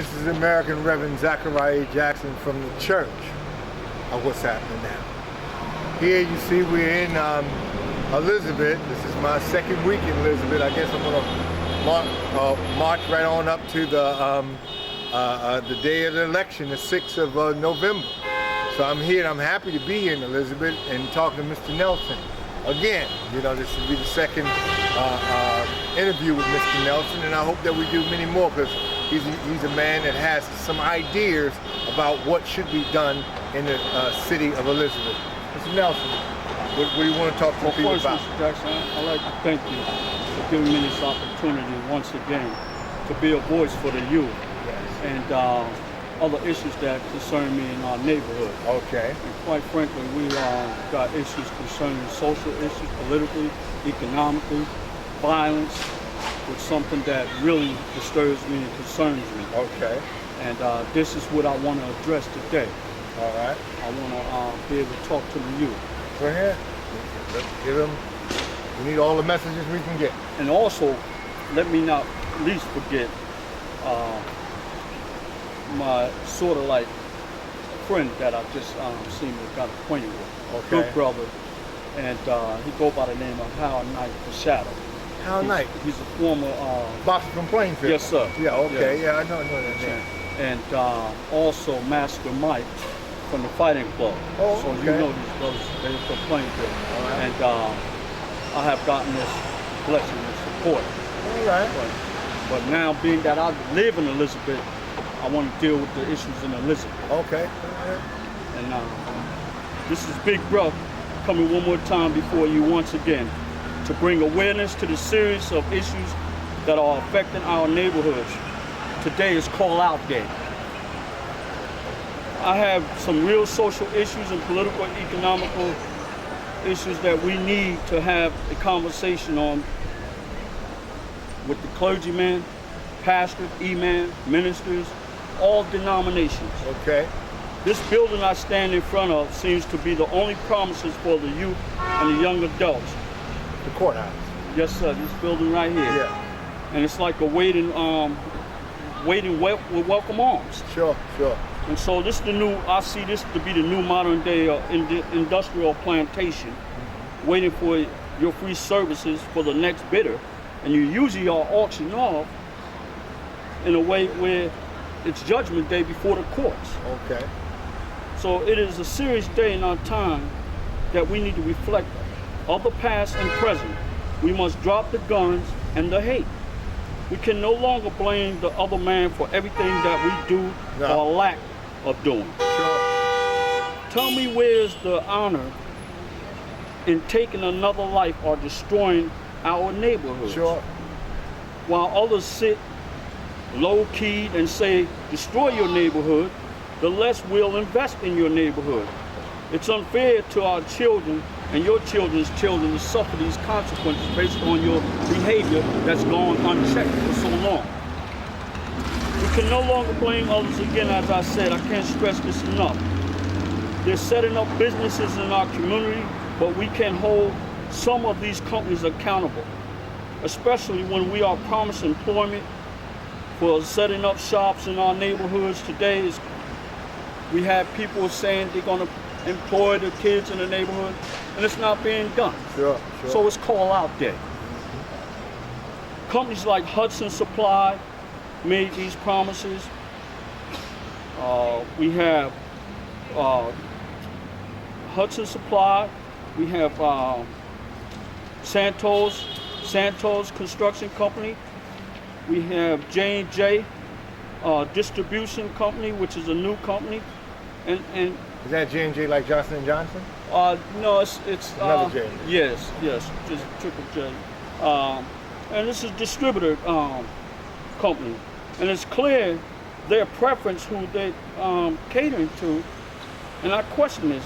This is American Reverend Zachariah Jackson from the church of what's happening now. Here you see we're in Elizabeth. This is my second week in Elizabeth. I guess I'm gonna march right on up to the day of the election, the 6th of November. So I'm here and I'm happy to be here in Elizabeth and talk to Mr. Nelson. Again, you know, this will be the second interview with Mr. Nelson, and I hope that we do many more, because he's a man that has some ideas about what should be done in the city of Elizabeth. Mr. Nelson, what do you want to talk to people about? Mr. Jackson, I'd like to thank you for giving me this opportunity once again to be a voice for the youth. Yes. And other issues that concern me in our neighborhood. Okay. And quite frankly, we got issues concerning social issues, politically, economically, violence, which is something that really disturbs me and concerns me. Okay. And this is what I want to address today. All right. I want to be able to talk to the youth. Go ahead. Let's give them, we need all the messages we can get. And also, let me not least forget my sort of like friend that I just seen and got acquainted with. Okay. Good brother. And he go by the name of Hal Knight the Shadow. Hal Knight? He's a former boxer from Plainfield? Yes, sir. Yeah, okay. Yeah, I know that name. And also Master Mike from the Fighting Club. Oh, so okay. you know these brothers, they're from Plainfield. Right. And I have gotten this blessing and support. All right. But now, being that I live in Elizabeth, I want to deal with the issues in Elizabeth. Okay. And this is Big Bro coming one more time before you once again to bring awareness to the series of issues that are affecting our neighborhoods. Today is Call Out Day. I have some real social issues and political and economical issues that we need to have a conversation on with the clergymen, pastors, imams, ministers, all denominations. Okay. This building I stand in front of seems to be the only promises for the youth and the young adults. The courthouse. Yes, sir. This building right here. Yeah. And it's like a waiting with welcome arms. Sure. And so this is the new. I see this to be the new modern day industrial plantation, waiting for your free services for the next bidder, and you usually are auctioned off in a way where it's judgment day before the courts. Okay. So it is a serious day in our time that we need to reflect of the past and present. We must drop the guns and the hate. We can no longer blame the other man for everything that we do or lack of doing. Sure. Tell me, where's the honor in taking another life or destroying our neighborhood? Sure. While others sit low-keyed and say, destroy your neighborhood, the less we'll invest in your neighborhood. It's unfair to our children and your children's children to suffer these consequences based on your behavior that's gone unchecked for so long. We can no longer blame others again, as I said. I can't stress this enough. They're setting up businesses in our community, but we can hold some of these companies accountable, especially when we are promised employment for setting up shops in our neighborhoods. Today we have people saying they're going to employ the kids in the neighborhood, and it's not being done. Sure. So it's Call Out Day. Companies like Hudson Supply made these promises. We have Hudson Supply. We have Santos Construction Company. We have J&J Distribution Company, which is a new company. And is that J&J like Johnson & Johnson? No, it's another J. Yes, just triple J. And this is distributor company, and it's clear their preference who they catering to. And I question this.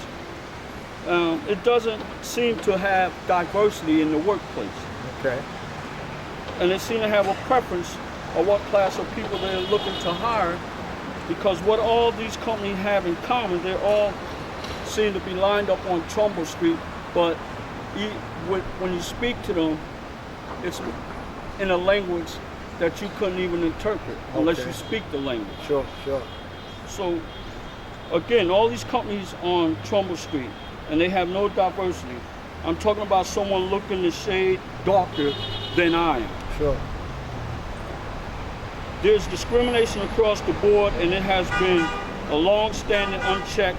It doesn't seem to have diversity in the workplace. Okay. And they seem to have a preference of what class of people they're looking to hire, because what all these companies have in common, they all seem to be lined up on Trumbull Street, but when you speak to them, it's in a language that you couldn't even interpret unless Okay. you speak the language. Sure, sure. So, again, all these companies on Trumbull Street, and they have no diversity. I'm talking about someone looking the shade darker than I am. Sure. There's discrimination across the board, and it has been a long-standing, unchecked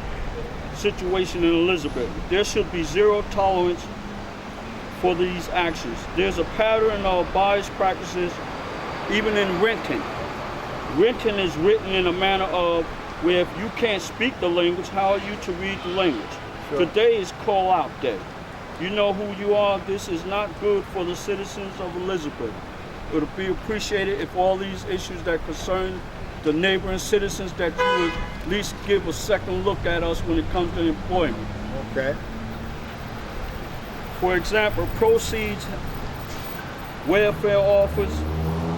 situation in Elizabeth. There should be zero tolerance for these actions. There's a pattern of biased practices, even in renting. Renting is written in a manner of where if you can't speak the language, how are you to read the language? Sure. Today is call-out day. You know who you are. This is not good for the citizens of Elizabeth. It would be appreciated if all these issues that concern the neighboring citizens, that you would at least give a second look at us when it comes to employment. Okay. For example, proceeds, welfare offers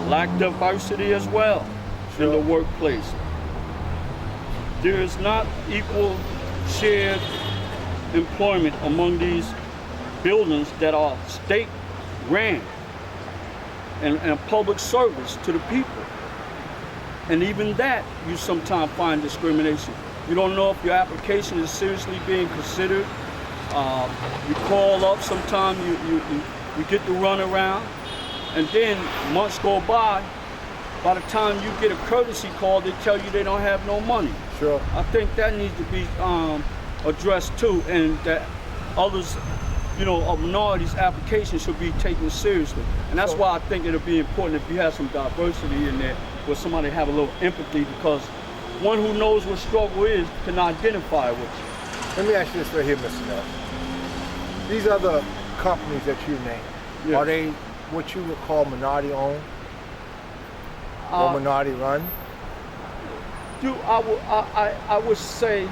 lack diversity as well in the workplace. There is not equal shared employment among these buildings that are state ran and public service to the people. And even that, you sometimes find discrimination. You don't know if your application is seriously being considered. You call up, sometimes you get the runaround, and then months go by the time you get a courtesy call, they tell you they don't have no money. Sure. I think that needs to be addressed too, and that others, of minorities' applications should be taken seriously. And that's why I think it'll be important if you have some diversity in there, where somebody have a little empathy, because one who knows what struggle is can identify with you. Let me ask you this right here, Mr. Nelson. These other companies that you named, Yes. are they what you would call minority owned or minority run? I would say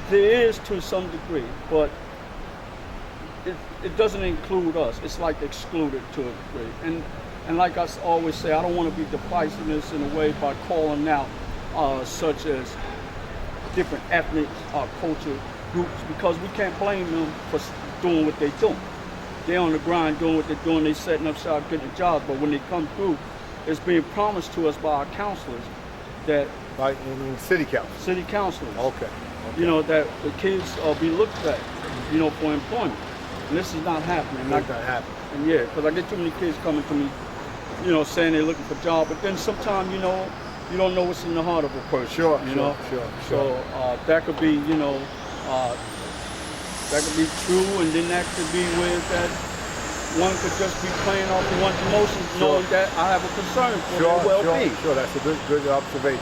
there is to some degree, but it doesn't include us. It's like excluded to a degree. And like I always say, I don't want to be divisiveness in a way by calling out such as different ethnic culture groups, because we can't blame them for doing what they're doing. They're on the grind doing what they're doing. They're setting up shop, getting jobs. But when they come through, it's being promised to us by our counselors that Like in city council? city councilors, Okay. that the kids be looked at, for employment. And this is not happening. Not gonna happen. And yeah, because I get too many kids coming to me, saying they're looking for a job, but then sometimes, you don't know what's in the heart of a person. Sure, Sure. So that could be, that could be true, and then that could be where that one could just be playing off of one's emotions, knowing that I have a concern for their well-being. Sure, that's a good observation.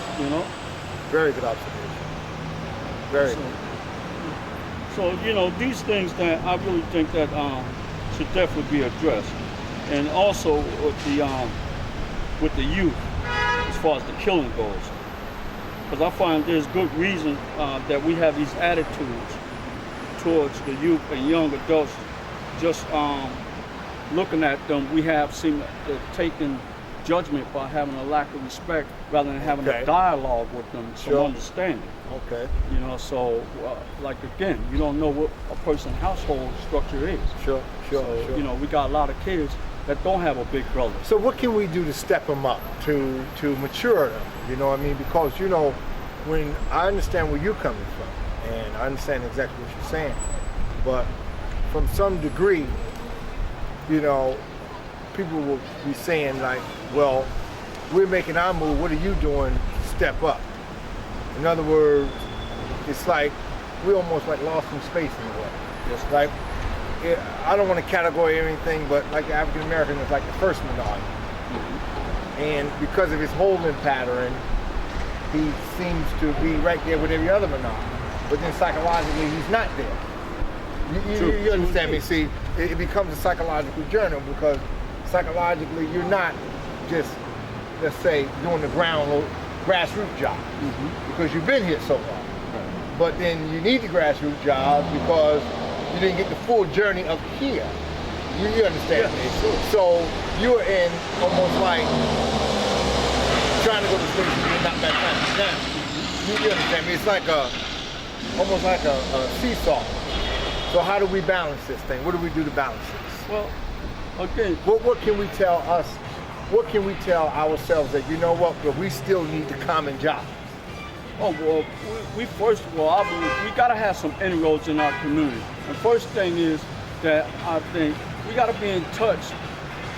Very good observation. Very good. So, these things that I really think that should definitely be addressed. And also with the youth, as far as the killing goes. Because I find there's good reason that we have these attitudes towards the youth and young adults. Just looking at them, we have seemed to taken judgment by having a lack of respect rather than having a dialogue with them, some understanding. Okay. So like again, you don't know what a person's household structure is. Sure. So, we got a lot of kids that don't have a big brother. So what can we do to step them up, to mature them? You know what I mean? Because, when I understand where you're coming from, and I understand exactly what you're saying, but from some degree, people will be saying like, well, we're making our move, what are you doing to step up? In other words, it's like we almost like lost some space in a way. It's like, I don't want to categorize everything, but like African American is like the first minority. And because of his holding pattern, he seems to be right there with every other minority. But then psychologically, he's not there. You understand me? See, it becomes a psychological journey, because psychologically, you're not just, let's say, doing the grassroots job, because you've been here so long. But then you need the grassroots job because you didn't get the full journey of here. You understand me? Sure. So you're in almost like trying to go to space and not that time down. You understand me? It's like almost like a seesaw. So how do we balance this thing? What do we do to balance this? Well, again, what can we tell us what can we tell ourselves that, you know what, but we still need the common job? Oh, well, we first of all, I believe we got to have some inroads in our community. The first thing is that I think we got to be in touch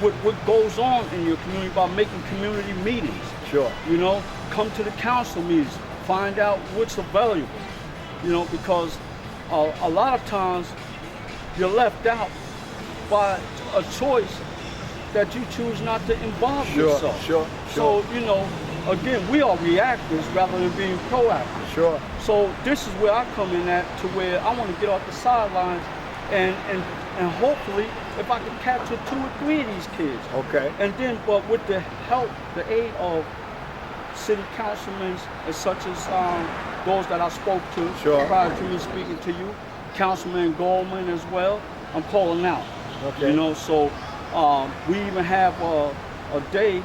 with what goes on in your community by making community meetings. Sure. You know, come to the council meetings, find out what's available. You know, because a lot of times you're left out by a choice that you choose not to involve yourself. Sure. So, you know, again, we are reactors rather than being proactive. Sure. So this is where I come in at, to where I want to get off the sidelines and hopefully if I can capture 2 or 3 of these kids. Okay. And then, but with the help, the aid of city councilmen, as such as those that I spoke to prior to me speaking to you, Councilman Goldman as well, I'm calling out. Okay. You know, so we even have a day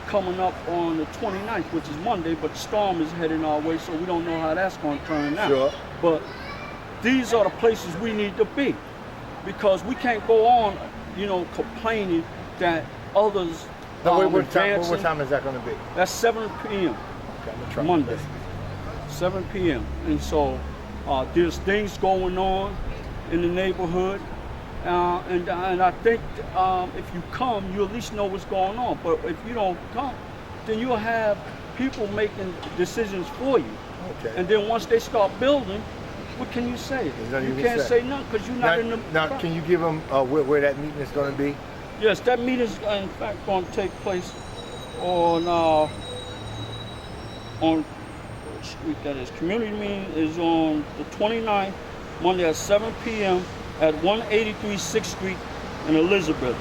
coming up on the 29th, which is Monday, but the storm is heading our way, so we don't know how that's going to turn out. Sure. But these are the places we need to be, because we can't go on, you know, complaining that others What time is that going to be? That's 7 p.m. Okay, I'm gonna try Monday. this. 7 p.m. And so there's things going on in the neighborhood. And I think if you come, you at least know what's going on. But if you don't come, then you'll have people making decisions for you. Okay. And then once they start building, what can you say? You can't say nothing because you're not in the... Now, can you give them where that meeting is going to be? Yes, that meeting is in fact going to take place on what street that is. Community meeting is on the 29th, Monday at 7 p.m. at 183 6th Street in Elizabeth.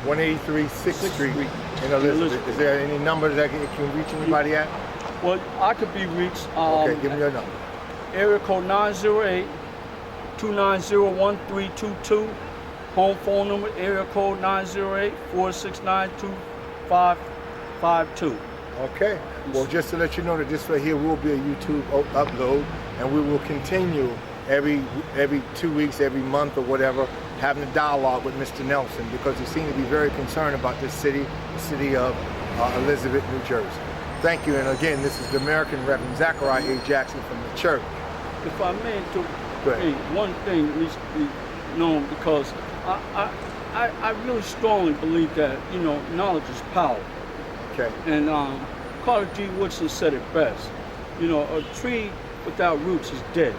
183 6th Street in Elizabeth. Is there any number that you can reach anybody at? Well, I could be reached. Okay, give me your number. Area code 908-290-1322. Home phone number, area code 908-469-2552. Okay. Well, just to let you know that this right here will be a YouTube upload, and we will continue every 2 weeks, every month or whatever, having a dialogue with Mr. Nelson, because he seemed to be very concerned about this city, the city of Elizabeth, New Jersey. Thank you. And again, this is the American Reverend Zachariah A. Jackson from the church. If I may do one thing needs to be known, because I really strongly believe that, you know, knowledge is power. Okay. And Carter G. Woodson said it best. You know, a tree without roots is dead.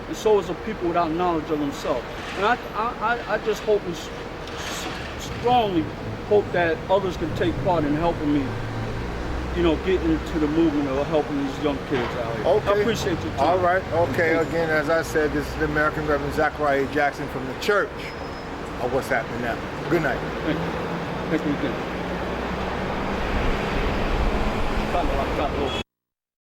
And so is a people without knowledge of themselves. And I just hope and strongly hope that others can take part in helping me, you know, getting into the movement of helping these young kids out here. Okay. I appreciate your time. All right. Okay. Again, as I said, this is the American Reverend Zachariah Jackson from the church of What's Happening Now. Good night. Thank you. Thank you again.